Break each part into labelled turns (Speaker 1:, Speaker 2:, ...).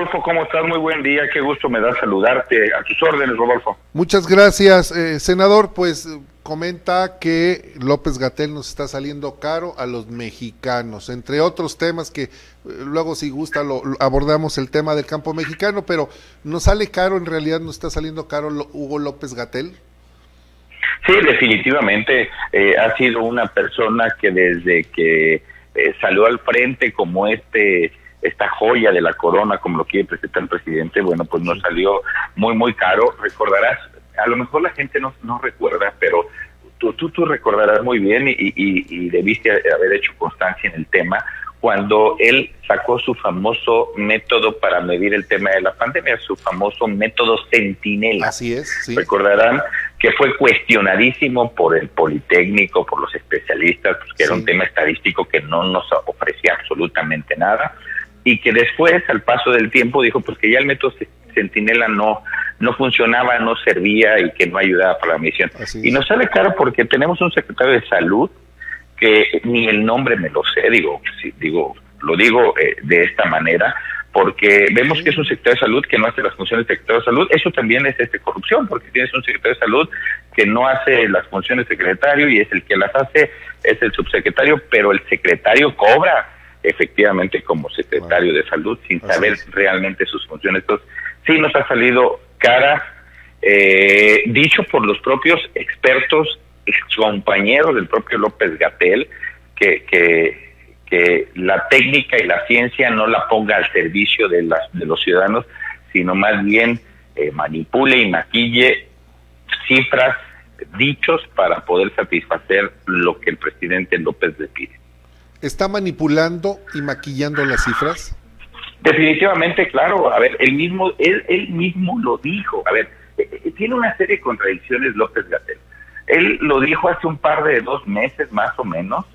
Speaker 1: Rodolfo, ¿cómo estás? Muy buen día, qué gusto me da saludarte. A tus órdenes, Rodolfo.
Speaker 2: Muchas gracias, senador. Pues comenta que López-Gatell nos está saliendo caro a los mexicanos, entre otros temas que luego, si gusta, abordamos el tema del campo mexicano, pero ¿nos sale caro, en realidad nos está saliendo caro Hugo López-Gatell?
Speaker 1: Sí, definitivamente ha sido una persona que desde que salió al frente como esta joya de la corona, como lo quiere presentar el presidente, bueno, pues nos salió muy caro. Recordarás, a lo mejor la gente no recuerda, pero tú recordarás muy bien y debiste haber hecho constancia en el tema, cuando él sacó su famoso método para medir el tema de la pandemia, su famoso método Centinela.
Speaker 2: Así es, sí.
Speaker 1: Recordarán que fue cuestionadísimo por el Politécnico, por los especialistas, pues que era un tema estadístico que no nos ofrecía absolutamente nada, y que después, al paso del tiempo, dijo pues que ya el método Centinela no funcionaba, no servía y que no ayudaba para la misión. Y nos sale caro porque tenemos un secretario de salud que ni el nombre me lo sé, lo digo de esta manera, porque vemos que es un secretario de salud que no hace las funciones de secretario de salud. Eso también es corrupción, porque tienes un secretario de salud que no hace las funciones de secretario y es el que las hace, es el subsecretario, pero el secretario cobra efectivamente como secretario de salud sin saber realmente sus funciones. Entonces, sí nos ha salido cara, dicho por los propios expertos, excompañeros del propio López-Gatell, que la técnica y la ciencia no la ponga al servicio de los ciudadanos, sino más bien manipule y maquille cifras, dichos, para poder satisfacer lo que el presidente López le pide.
Speaker 2: ¿Está manipulando y maquillando las cifras?
Speaker 1: Definitivamente, claro. A ver, él mismo lo dijo. A ver, tiene una serie de contradicciones López-Gatell. Él lo dijo hace un par de 2 meses más o menos,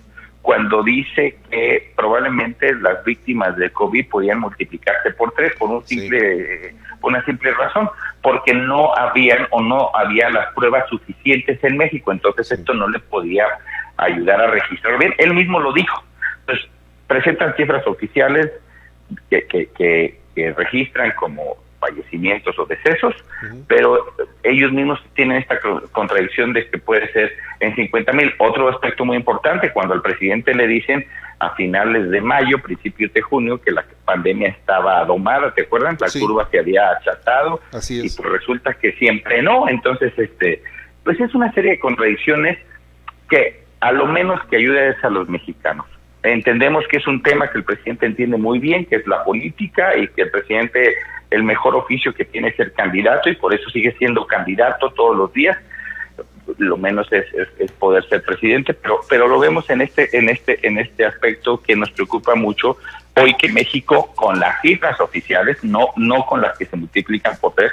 Speaker 1: cuando dice que probablemente las víctimas de COVID podían multiplicarse por 3 por una simple razón, porque no había las pruebas suficientes en México, entonces esto no le podía ayudar a registrar bien. Él mismo lo dijo. Entonces, presentan cifras oficiales que registran como fallecimientos o decesos, pero ellos mismos tienen esta contradicción de que puede ser en 50,000. Otro aspecto muy importante, cuando al presidente le dicen a finales de mayo, principios de junio, que la pandemia estaba domada, ¿te acuerdan? La curva se había achatado, y pues resulta que siempre no. Entonces, pues es una serie de contradicciones que a lo menos que ayuda a los mexicanos. Entendemos que es un tema que el presidente entiende muy bien, que es la política, y que el presidente, el mejor oficio que tiene es ser candidato, y por eso sigue siendo candidato todos los días. Lo menos es poder ser presidente, pero lo vemos en este aspecto que nos preocupa mucho hoy, que México, con las cifras oficiales, no con las que se multiplican por 3,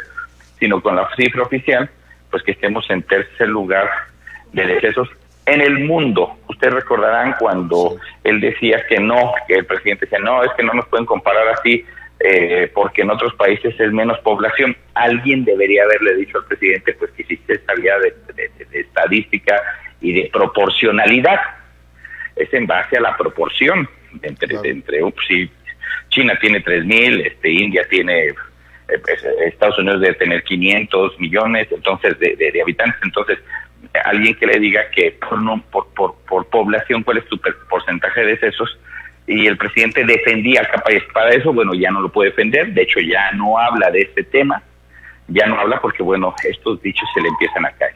Speaker 1: sino con la cifra oficial, pues que estemos en tercer lugar de decesos en el mundo. Ustedes recordarán cuando él decía que el presidente decía, no, es que no nos pueden comparar así, porque en otros países es menos población. Alguien debería haberle dicho al presidente pues que si se sabía de estadística y de proporcionalidad, es en base a la proporción entre si China tiene 3,000, India tiene, Estados Unidos debe tener 500 millones entonces de habitantes. Entonces alguien que le diga que por población cuál es su porcentaje de decesos, y el presidente defendía capa y espada eso, bueno, ya no lo puede defender. De hecho, ya no habla de este tema, ya no habla porque, bueno, estos dichos se le empiezan a caer.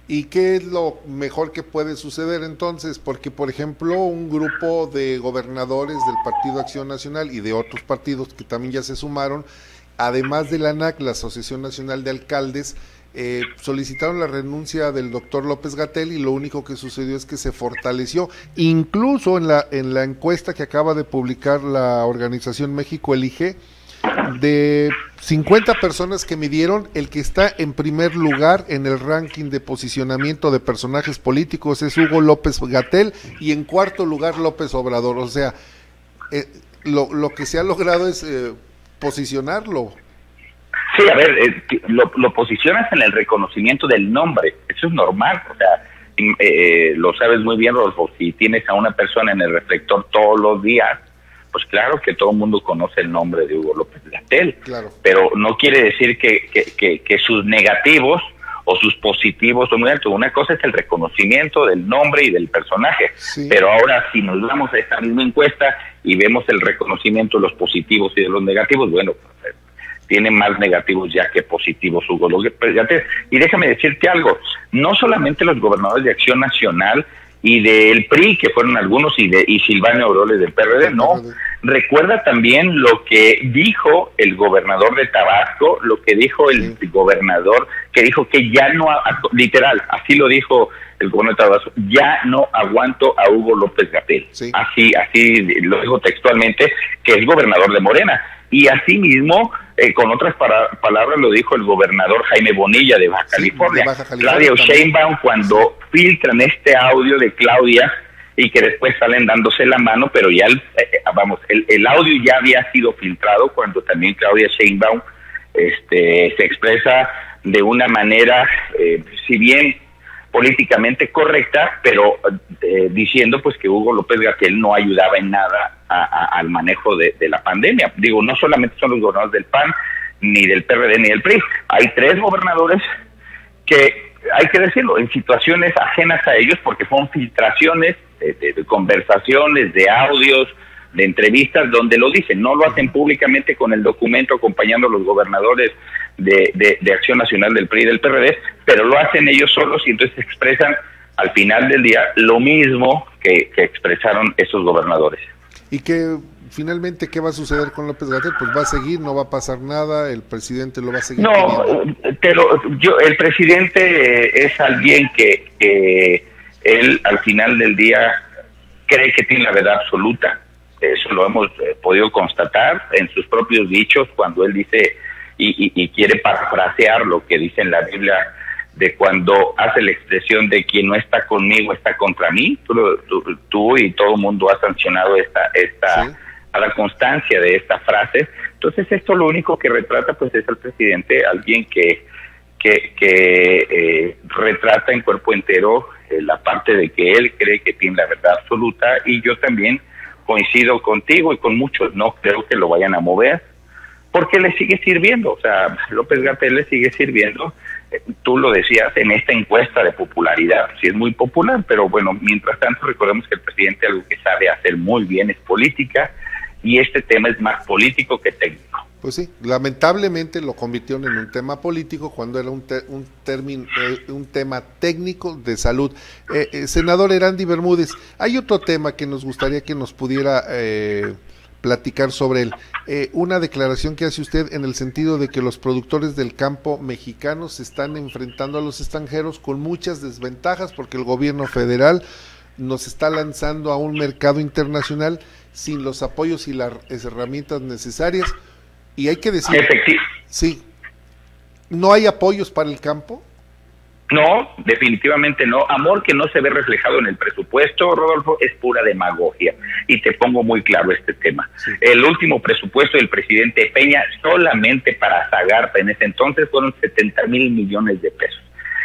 Speaker 2: ¿Y qué es lo mejor que puede suceder entonces? Porque, por ejemplo, un grupo de gobernadores del Partido Acción Nacional y de otros partidos que también ya se sumaron, además de la ANAC, la Asociación Nacional de Alcaldes, solicitaron la renuncia del doctor López-Gatell, y lo único que sucedió es que se fortaleció. Incluso en la encuesta que acaba de publicar la organización México Elige, de 50 personas que midieron, el que está en primer lugar en el ranking de posicionamiento de personajes políticos es Hugo López-Gatell, y en cuarto lugar López Obrador. O sea, lo que se ha logrado es posicionarlo.
Speaker 1: Sí, a ver, lo posicionas en el reconocimiento del nombre, eso es normal. O sea, lo sabes muy bien, Rodolfo, si tienes a una persona en el reflector todos los días, pues claro que todo el mundo conoce el nombre de Hugo López-Gatell,
Speaker 2: claro,
Speaker 1: pero no quiere decir que sus negativos o sus positivos son muy altos. Una cosa es el reconocimiento del nombre y del personaje,
Speaker 2: sí.
Speaker 1: Pero ahora si nos vamos a esta misma encuesta y vemos el reconocimiento de los positivos y de los negativos, bueno, pues, tiene más negativos ya que positivos Hugo López-Gatell. Y déjame decirte algo, no solamente los gobernadores de Acción Nacional y del PRI, que fueron algunos, y Silvano Aureoles del PRD, no. Recuerda también lo que dijo el gobernador de Tabasco, lo que dijo el gobernador, que dijo que ya no, literal, así lo dijo el gobernador de Tabasco, ya no aguanto a Hugo López-Gatell.
Speaker 2: Sí.
Speaker 1: Así lo dijo textualmente, que es gobernador de Morena. Y así mismo, con otras palabras, lo dijo el gobernador Jaime Bonilla de Baja California.
Speaker 2: De Baja California.
Speaker 1: Claudia Sheinbaum, cuando filtran este audio de Claudia y que después salen dándose la mano, pero ya el audio ya había sido filtrado cuando también Claudia Sheinbaum se expresa de una manera, si bien políticamente correcta, pero diciendo pues que Hugo López-Gatell no ayudaba en nada al manejo de la pandemia. Digo, no solamente son los gobernadores del PAN, ni del PRD, ni del PRI. Hay 3 gobernadores que, hay que decirlo, en situaciones ajenas a ellos, porque son filtraciones de conversaciones, de audios, de entrevistas, donde lo dicen. No lo hacen públicamente con el documento acompañando a los gobernadores de Acción Nacional del PRI y del PRD, pero lo hacen ellos solos y entonces expresan al final del día lo mismo que expresaron esos gobernadores.
Speaker 2: Y que finalmente, ¿qué va a suceder con López-Gatell? Pues va a seguir, no va a pasar nada, el presidente lo va a seguir.
Speaker 1: No, el presidente es alguien que él al final del día cree que tiene la verdad absoluta. Eso lo hemos podido constatar en sus propios dichos, cuando él dice y quiere parafrasear lo que dice en la Biblia, de cuando hace la expresión de quien no está conmigo está contra mí. Tú y todo el mundo ha sancionado ¿sí? A la constancia de esta frase. Entonces esto lo único que retrata pues es al presidente, alguien que retrata en cuerpo entero la parte de que él cree que tiene la verdad absoluta, y yo también coincido contigo y con muchos, no creo que lo vayan a mover, porque le sigue sirviendo. O sea, López-Gatell le sigue sirviendo, tú lo decías, en esta encuesta de popularidad. Sí es muy popular, pero bueno, mientras tanto recordemos que el presidente algo que sabe hacer muy bien es política, y este tema es más político que técnico.
Speaker 2: Pues sí, lamentablemente lo convirtieron en un tema político cuando era un tema técnico de salud. Senador Erandy Bermúdez, hay otro tema que nos gustaría que nos pudiera platicar sobre él. Una declaración que hace usted en el sentido de que los productores del campo mexicanos se están enfrentando a los extranjeros con muchas desventajas, porque el gobierno federal nos está lanzando a un mercado internacional sin los apoyos y las herramientas necesarias. Y hay que decir, sí, ¿no hay apoyos para el campo?
Speaker 1: No, definitivamente no. Amor que no se ve reflejado en el presupuesto, Rodolfo, es pura demagogia. Y te pongo muy claro este tema. Sí. El último presupuesto del presidente Peña, solamente para Zagarpa en ese entonces, fueron 70,000 millones de pesos.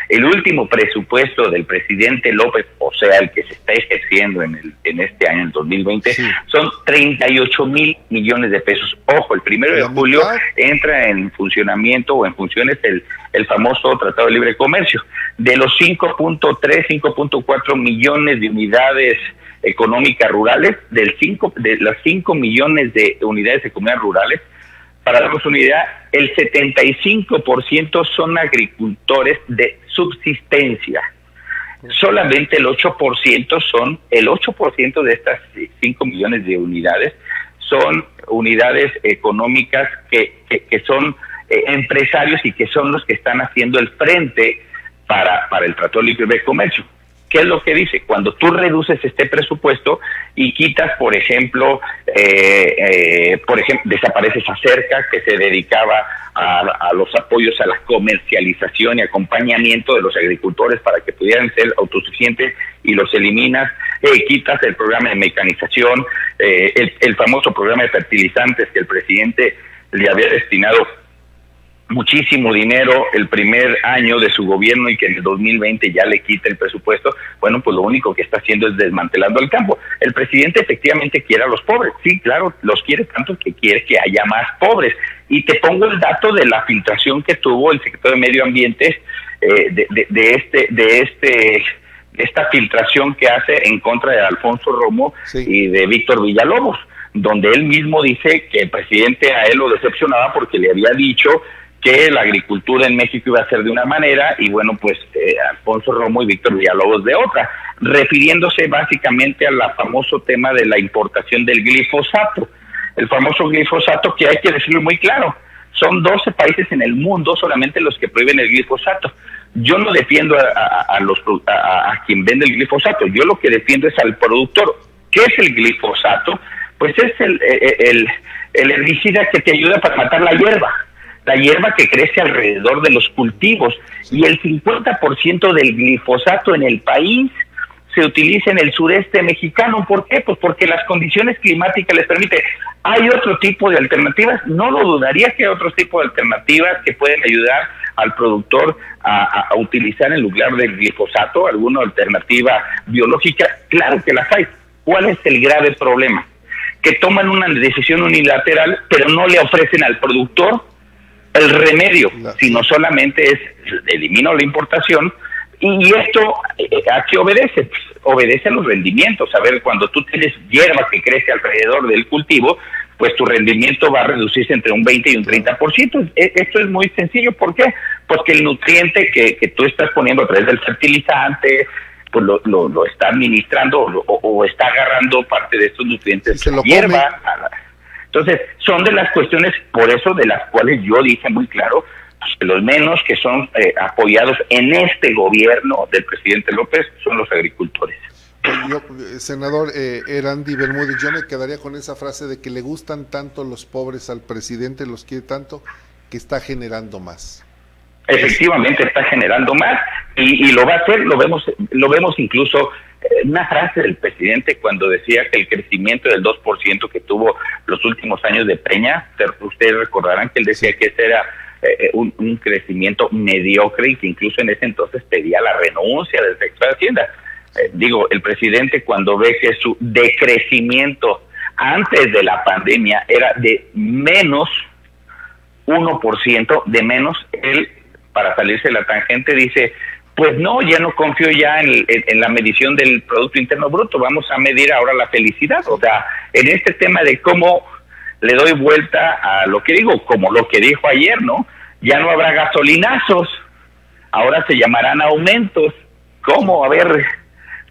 Speaker 1: El último presupuesto del presidente López, o sea, el que se está ejerciendo en este año, en 2020, sí, son 38,000 millones de pesos. Ojo, el 1 de julio entra en funcionamiento o en funciones el famoso Tratado de Libre Comercio. De los 5.3, 5.4 millones de unidades económicas rurales, de las 5 millones de unidades económicas rurales, para darnos una idea, el 75% son agricultores de subsistencia. Solamente el 8% de estas 5 millones de unidades son unidades económicas que son empresarios y que son los que están haciendo el frente para el Tratado de Libre Comercio. ¿Qué es lo que dice? Cuando tú reduces este presupuesto y quitas, por ejemplo, desaparece esa cerca que se dedicaba a los apoyos a la comercialización y acompañamiento de los agricultores para que pudieran ser autosuficientes, y los eliminas, quitas el programa de mecanización, el famoso programa de fertilizantes que el presidente le había destinado muchísimo dinero el primer año de su gobierno y que en el 2020 ya le quita el presupuesto, bueno, pues lo único que está haciendo es desmantelando el campo. El presidente efectivamente quiere a los pobres, sí, claro, los quiere tanto que quiere que haya más pobres. Y te pongo el dato de la filtración que tuvo el secretario de Medio Ambiente esta filtración que hace en contra de Alfonso Romo y de Víctor Villalobos, donde él mismo dice que el presidente a él lo decepcionaba porque le había dicho que la agricultura en México iba a ser de una manera y bueno, pues Alfonso Romo y Víctor Villalobos de otra, refiriéndose básicamente al famoso tema de la importación del glifosato. El famoso glifosato, que hay que decirlo muy claro, son 12 países en el mundo solamente los que prohíben el glifosato. Yo no defiendo a quien vende el glifosato, yo lo que defiendo es al productor. ¿Qué es el glifosato? Pues es el herbicida que te ayuda para matar la hierba que crece alrededor de los cultivos, y el 50% del glifosato en el país se utiliza en el sureste mexicano. ¿Por qué? Pues porque las condiciones climáticas les permiten. ¿Hay otro tipo de alternativas? No lo dudaría que hay otro tipo de alternativas que pueden ayudar al productor a utilizar en lugar del glifosato alguna alternativa biológica. Claro que las hay. ¿Cuál es el grave problema? Que toman una decisión unilateral, pero no le ofrecen al productor el remedio, sino solamente es elimino la importación. Y esto, ¿a qué obedece? Pues obedece a los rendimientos. A ver, cuando tú tienes hierba que crece alrededor del cultivo, pues tu rendimiento va a reducirse entre un 20 y un 30%. Esto es muy sencillo. ¿Por qué? Porque el nutriente que tú estás poniendo a través del fertilizante, pues lo está administrando o está agarrando parte de estos nutrientes de la hierba. Entonces, son de las cuestiones, por eso, de las cuales yo dije muy claro, pues, que los menos que son apoyados en este gobierno del presidente López son los agricultores.
Speaker 2: Yo, senador Erandy Bermúdez, yo me quedaría con esa frase de que le gustan tanto los pobres al presidente, los quiere tanto, que está generando más.
Speaker 1: Efectivamente está generando más y lo va a hacer, lo vemos incluso una frase del presidente cuando decía que el crecimiento del 2% que tuvo los últimos años de Peña, ustedes recordarán que él decía que ese era un crecimiento mediocre y que incluso en ese entonces pedía la renuncia del secretario de Hacienda. El presidente cuando ve que su decrecimiento antes de la pandemia era de menos 1% de menos, él, para salirse de la tangente, dice, pues no, ya no confío ya en la medición del Producto Interno Bruto, vamos a medir ahora la felicidad. O sea, en este tema de cómo le doy vuelta a lo que digo, como lo que dijo ayer, ¿no? Ya no habrá gasolinazos, ahora se llamarán aumentos. ¿Cómo? A ver,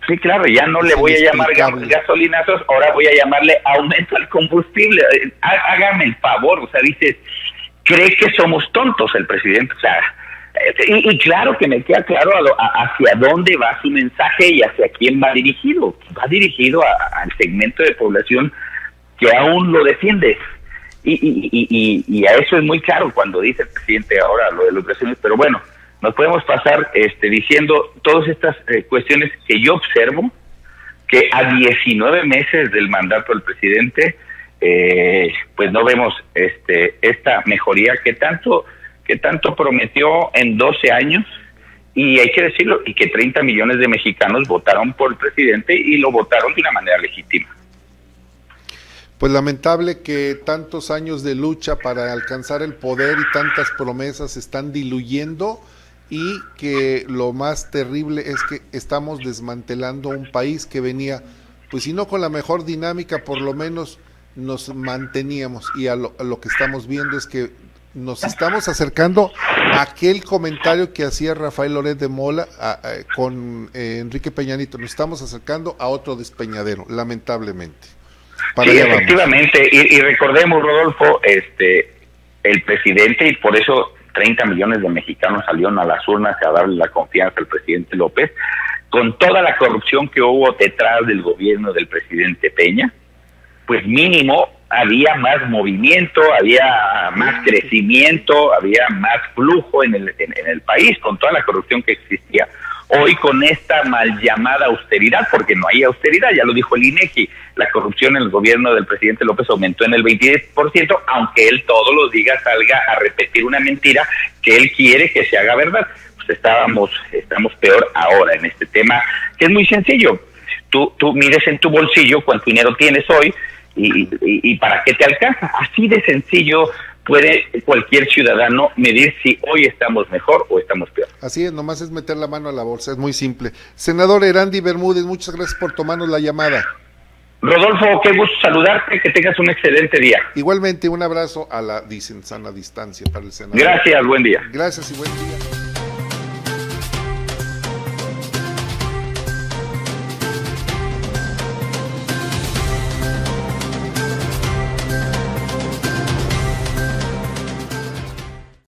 Speaker 1: sí, claro, ya no le voy a llamar gasolinazos, ahora voy a llamarle aumento al combustible. Hágame el favor, o sea, dices, ¿cree que somos tontos el presidente? O sea, y claro que me queda claro hacia dónde va su mensaje y hacia quién va dirigido. Va dirigido al segmento de población que aún lo defiende. Y a eso es muy claro cuando dice el presidente ahora lo de las elecciones. Pero bueno, nos podemos pasar diciendo todas estas cuestiones que yo observo, que a 19 meses del mandato del presidente, pues no vemos esta mejoría que tanto prometió en 12 años, y hay que decirlo, y que 30 millones de mexicanos votaron por el presidente y lo votaron de una manera legítima.
Speaker 2: Pues lamentable que tantos años de lucha para alcanzar el poder y tantas promesas se están diluyendo, y que lo más terrible es que estamos desmantelando un país que venía, pues si no con la mejor dinámica, por lo menos nos manteníamos, y a lo que estamos viendo es que nos estamos acercando a aquel comentario que hacía Rafael Loret de Mola con Enrique Peña Nieto. Nos estamos acercando a otro despeñadero, lamentablemente.
Speaker 1: Sí, efectivamente, y recordemos, Rodolfo, el presidente, y por eso 30 millones de mexicanos salieron a las urnas a darle la confianza al presidente López, con toda la corrupción que hubo detrás del gobierno del presidente Peña, pues mínimo había más movimiento, había más crecimiento, había más flujo en el país, con toda la corrupción que existía. hoy con esta mal llamada austeridad, porque no hay austeridad, ya lo dijo el INEGI, la corrupción en el gobierno del presidente López aumentó en el 20%, aunque él todos los días salga a repetir una mentira que él quiere que se haga verdad. Pues estamos peor ahora en este tema, que es muy sencillo. Tú mides en tu bolsillo cuánto dinero tienes hoy y para qué te alcanza. Así de sencillo puede cualquier ciudadano medir si hoy estamos mejor o estamos peor.
Speaker 2: Así es, nomás es meter la mano a la bolsa, es muy simple. Senador Erandy Bermúdez, muchas gracias por tomarnos la llamada.
Speaker 1: Rodolfo, qué gusto saludarte, que tengas un excelente día.
Speaker 2: Igualmente, un abrazo a la sana distancia para el senador.
Speaker 1: Gracias, buen día.
Speaker 2: Gracias y buen día.